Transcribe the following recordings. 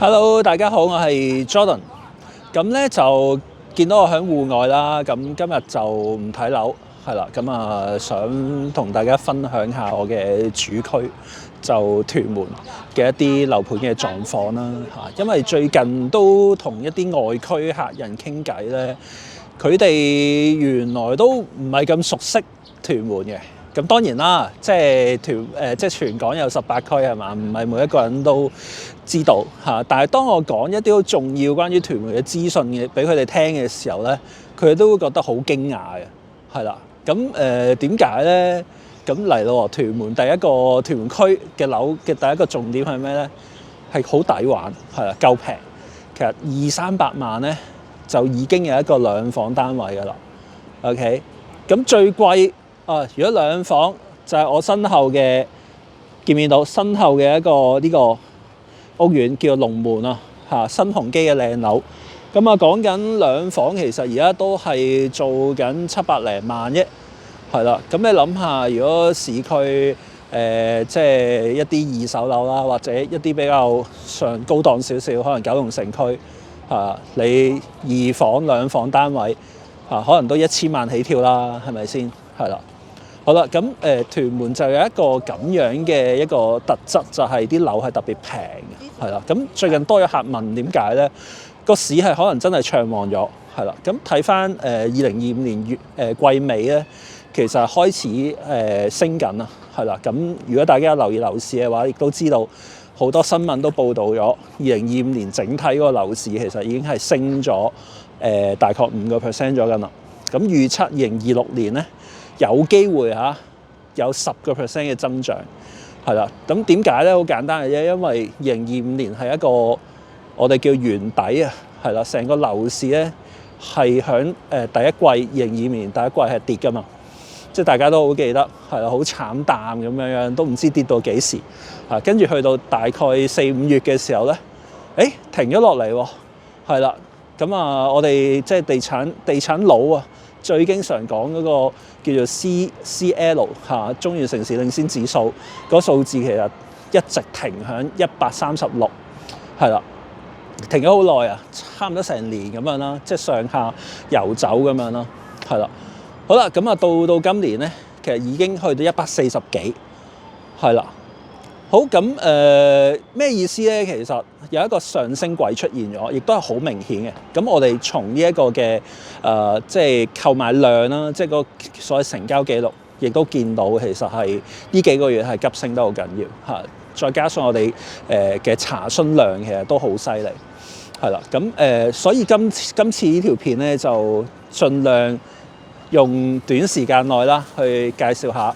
Hello，大家好，我係 Jordan。咁咧就見到我喺戶外啦，咁今日就唔睇樓，係啦，咁想同大家分享下我嘅主區，就屯門嘅一啲樓盤嘅狀況啦嚇。因為最近都同一啲外區客人傾偈咧，佢哋原來都唔係咁熟悉屯門嘅。咁當然啦，即係全港有18區係嘛，唔係每一個人都知道嚇。但係當我講一啲好重要關於屯門嘅資訊嘅俾佢哋聽嘅時候咧，佢哋都會覺得好驚訝嘅，係啦。咁點解咧？咁嚟咯，屯門第一個屯門區嘅樓嘅第一個重點係咩咧？係好抵玩，係啦，夠平。其實200-300萬咧就已經有一個兩房單位㗎啦。OK， 咁最貴。如果兩房就係我身後嘅，見唔見到身後嘅一個呢個屋苑叫龍門啊，新鴻基嘅靚樓。咁講緊兩房其實而家都係做緊700零萬啫，係啦。咁你諗下，如果市區即係一啲二手樓啦，或者一啲比較上高檔少少，可能九龍城區你2房兩房單位可能都1000萬起跳啦，係咪先？係啦。好啦，咁屯門就有一個咁樣嘅一個特質，就係啲樓係特別平嘅，係啦。咁最近多咗客問點解咧？個市係可能真係暢旺咗，係啦。咁睇翻2025年季尾咧，其實開始升緊啦，係啦。咁如果大家有留意樓市嘅話，亦都知道好多新聞都報導咗，2025年整體嗰個樓市其實已經係升咗大概5%咗緊啦。咁預測2026年咧，有機會有10%嘅增長，係啦。咁點解咧？好簡單嘅啫，因為2025年係一個我哋叫圓底啊，係啦。成個樓市咧係響第一季2025年第一季係跌㗎嘛，即係大家都好記得係啦，好慘淡咁樣，都唔知跌到幾時啊。跟住去到大概4-5月嘅時候咧，停咗落嚟喎，係啦。咁我哋即係地產佬啊，最經常講嗰個叫做 CCL 中原城市領先指數，嗰數字其實一直停響136，係啦，停咗好耐啊，差唔多成年咁樣啦，即係上下游走咁樣啦，係啦。好啦，咁到今年咧，其實已經去到140幾，係啦。好，咁咩意思咧？其實有一個上升軌出現咗，亦都係好明顯嘅。咁我哋從呢一個嘅即係購買量啦，即係個所謂成交記錄，亦都見到其實係呢幾個月係急升得好緊要嚇。再加上我哋嘅查詢量其實都好犀利，係啦。咁所以今次呢條片咧就盡量用短時間內啦去介紹下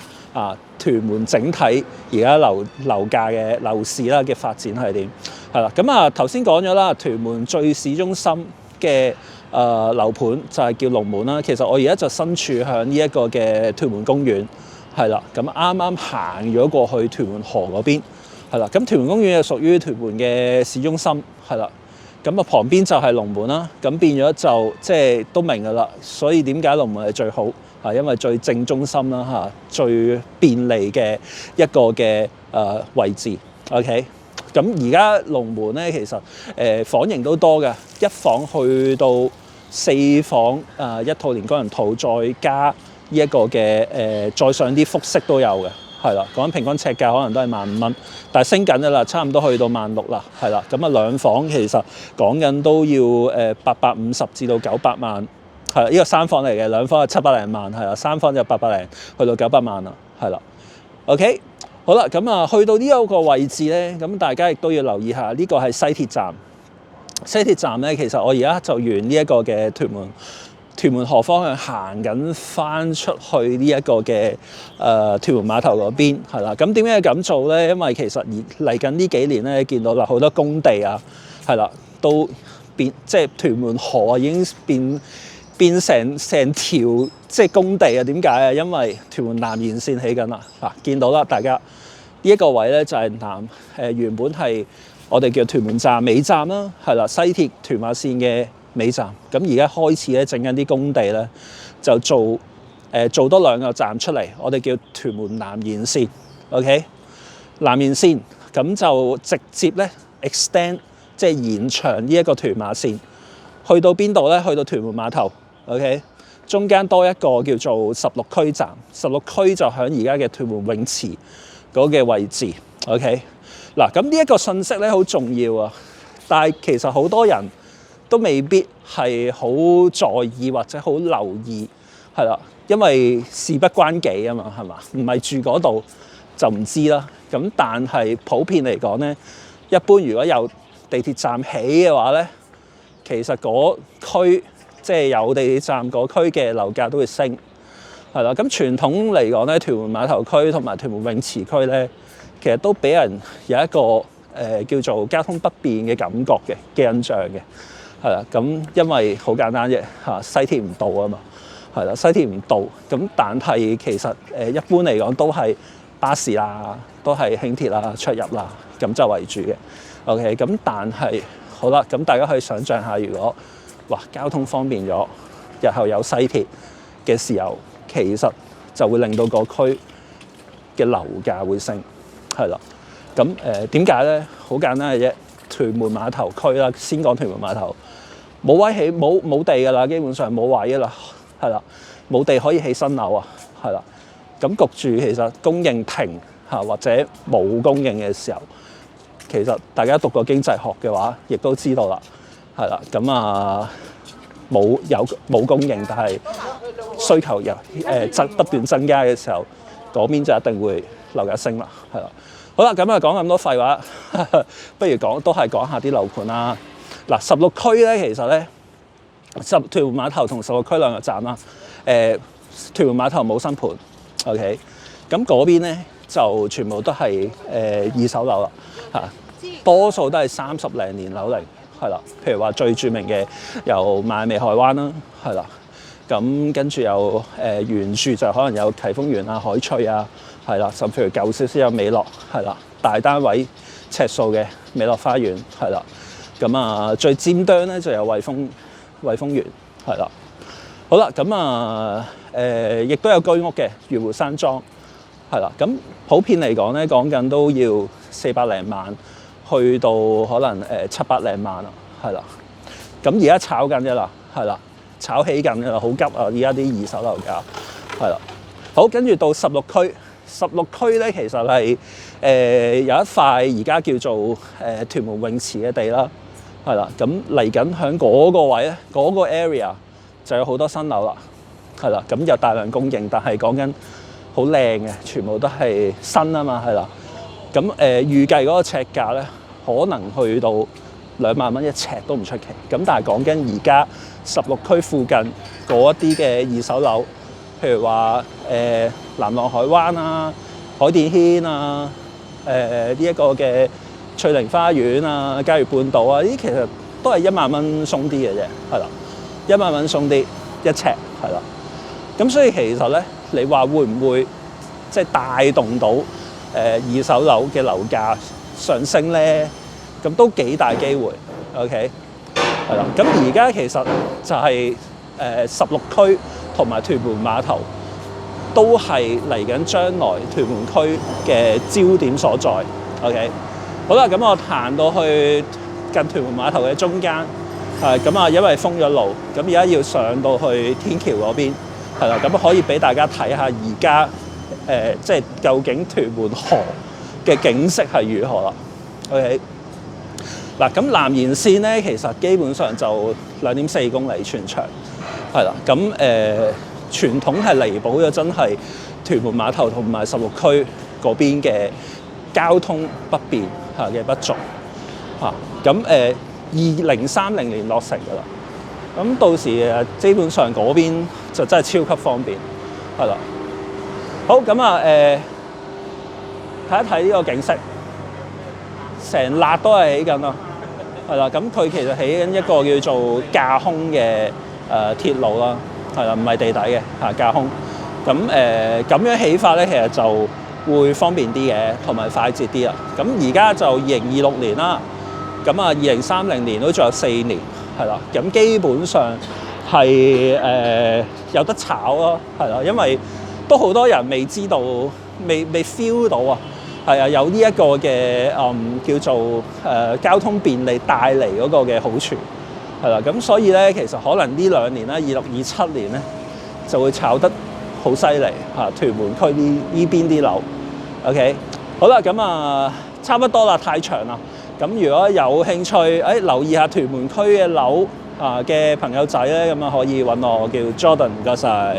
屯門整體而家樓價嘅樓市啦嘅發展係點？係啦，咁頭先講咗啦，屯門最市中心嘅樓盤就係叫龍門啦。其實我而家就身處響呢一個嘅屯門公園，係啦。咁啱啱行咗過去屯門河嗰邊，係啦。咁屯門公園係屬於屯門嘅市中心，係啦。咁旁邊就係龍門啦。咁變咗就即係都明㗎啦。所以點解龍門係最好？因為最正中心啦最便利嘅一個嘅位置。OK， 咁而家龍門咧其實房型都多嘅，一房去到4房一套連工人套，再加呢一個嘅再上啲複式都有嘅，係啦。講緊平均尺價可能都係15,000蚊，但係升緊㗎啦，差唔多去到16,000啦，係啦。咁兩房其實講緊都要850至到900萬。係啦，呢個3房嚟嘅，兩房係700零萬，係啦，3房就800零，去到900萬啦，係啦。OK， 好啦，咁去到呢一個位置咧，咁大家亦都要留意下，呢個係西鐵站。西鐵站咧，其實我而家就沿呢一個嘅屯門河方向行緊翻出去呢一個嘅屯門碼頭嗰邊，係啦。咁點解要咁做咧？因為其實嚟緊呢幾年咧，見到好多工地啊，係啦，都即係屯門河已經變成條即係工地啊？點解啊？因為屯門南延線起緊啦。見到啦，大家呢一個位咧就係原本係我哋叫屯門站尾站啦，係啦，西鐵屯馬線嘅尾站。咁而家開始咧整緊啲工地咧，就做多2個站出嚟，我哋叫屯門南延線。OK， 南延線咁就直接咧 extend。即係延長呢一個屯馬線，去到邊度咧？去到屯門碼頭 ，OK， 中間多一個叫做16區站，16區就喺而家嘅屯門泳池嗰嘅位置 ，OK。嗱，咁呢一個信息咧好重要啊，但係其實好多人都未必係好在意或者好留意，係啦，因為事不關己啊嘛，係嘛？唔係住嗰度就唔知啦。咁但係普遍嚟講咧，一般如果有地鐵站起嘅話咧，其實嗰區即係有地鐵站嗰區嘅樓價都會升，係啦。咁傳統嚟講咧，屯門碼頭區同埋屯門泳池區咧，其實都俾人有一個叫做交通不便嘅感覺嘅印象嘅，係啦。咁因為好簡單啫嚇，西鐵唔到啊嘛，係啦，西鐵唔到。咁但係其實一般嚟講都係巴士啦，都係輕鐵啦出入啦，咁就為主嘅。OK， 咁但係好啦，咁大家可以想像下，如果交通方便咗，日後有西鐵嘅時候，其實就會令到個區嘅樓價會升，係啦。咁點解咧？好簡單嘅啫，屯門碼頭區啦，先講屯門碼頭，冇位起，冇地㗎啦，基本上冇位㗎啦，係啦，冇地可以起新樓啊，係啦。咁焗住其實供應停或者冇供應嘅時候，其實大家讀過經濟學嘅話，亦都知道啦，係啦。咁冇供應，但係需求又不斷增加嘅時候，嗰邊就一定會樓價升啦，係啦。好啦，咁啊講咁多廢話，不如都係講下啲樓盤啦。嗱，16區咧，其實咧，屯門碼頭同16區兩個站啦。屯門碼頭冇新盤 ，OK。咁嗰邊咧就全部都係二手樓啦，嚇，多數都係30零年樓齡，係啦。譬如話最著名嘅由萬美海灣啦，係啦。咁跟住有原住就可能有啟豐園啊、海翠啊，係啦。甚至乎舊少少有美樂，係啦。大單位尺數嘅美樂花園，係啦。咁啊最尖端咧就有惠豐園，係啦。好啦，咁亦都有居屋嘅魚湖山莊，係啦。咁普遍嚟講咧，講緊都要400零萬，去到可能700零萬啦，係啦。咁而家炒緊嘅啦，係啦，炒起緊嘅啦，好急啊！而家啲二手樓價係啦。好，跟住到16區，16區咧其實係有一塊而家叫做屯門泳池嘅地啦，係啦。咁嚟緊喺嗰個位咧，嗰個 area 就有好多新樓啦，係啦。咁有大量供應，但係講緊好靚嘅，全部都係新啊嘛，係啦。咁預計嗰個尺價咧，可能去到2萬蚊一尺都唔出奇。咁但係講緊而家16區附近嗰一啲嘅二手樓，譬如話南浪海灣啊、海淀軒啊、呢一個嘅翠玲花園啊、嘉裕半島啊，呢啲其實都係1萬蚊鬆啲嘅啫，係啦，1萬蚊鬆啲一尺，係啦。咁所以其實咧，你話會唔會即係帶動到二手樓嘅樓價上升咧？咁都幾大機會 ，OK， 係啦。咁而家其實就係16區同埋屯門碼頭都係嚟緊將來屯門區嘅焦點所在 ，OK。好啦，咁我行到去近屯門碼頭嘅中間，咁啊，因為封咗路，咁而家要上到去天橋嗰邊，係啦，咁可以俾大家睇下而家即係究竟屯門河嘅景色係如何啦 ，OK。嗱，咁南延線咧，其實基本上就2.4公里全長，係啦。咁傳統係彌補咗真係屯門碼頭同埋16區嗰邊嘅交通不便嘅不足嚇。咁2030年落成㗎啦。咁到時基本上嗰邊就真係超級方便，係啦。好，咁啊睇一睇呢個景色。成辣都係起緊咯，係啦。咁佢其實起緊一個叫做架空嘅鐵路啦，係啦，唔係地底嘅架空。咁咁樣起法咧，其實就會方便啲嘅，同埋快捷啲啦。咁而家就2026年啦，咁啊2030年都仲有4年，係啦。咁基本上係有得炒咯，係啦，因為都好多人未知道、未 feel 到啊。係啊，有呢一個嘅叫做交通便利帶嚟嗰個嘅好處係啦。咁所以咧，其實可能呢2年咧，26、27年咧就會炒得好犀利嚇，屯門區呢邊啲樓。OK， 好啦，咁差不多啦，太長啦。咁如果有興趣留意下屯門區嘅樓嘅朋友仔咧，咁可以揾我，叫 Jordan，唔該晒。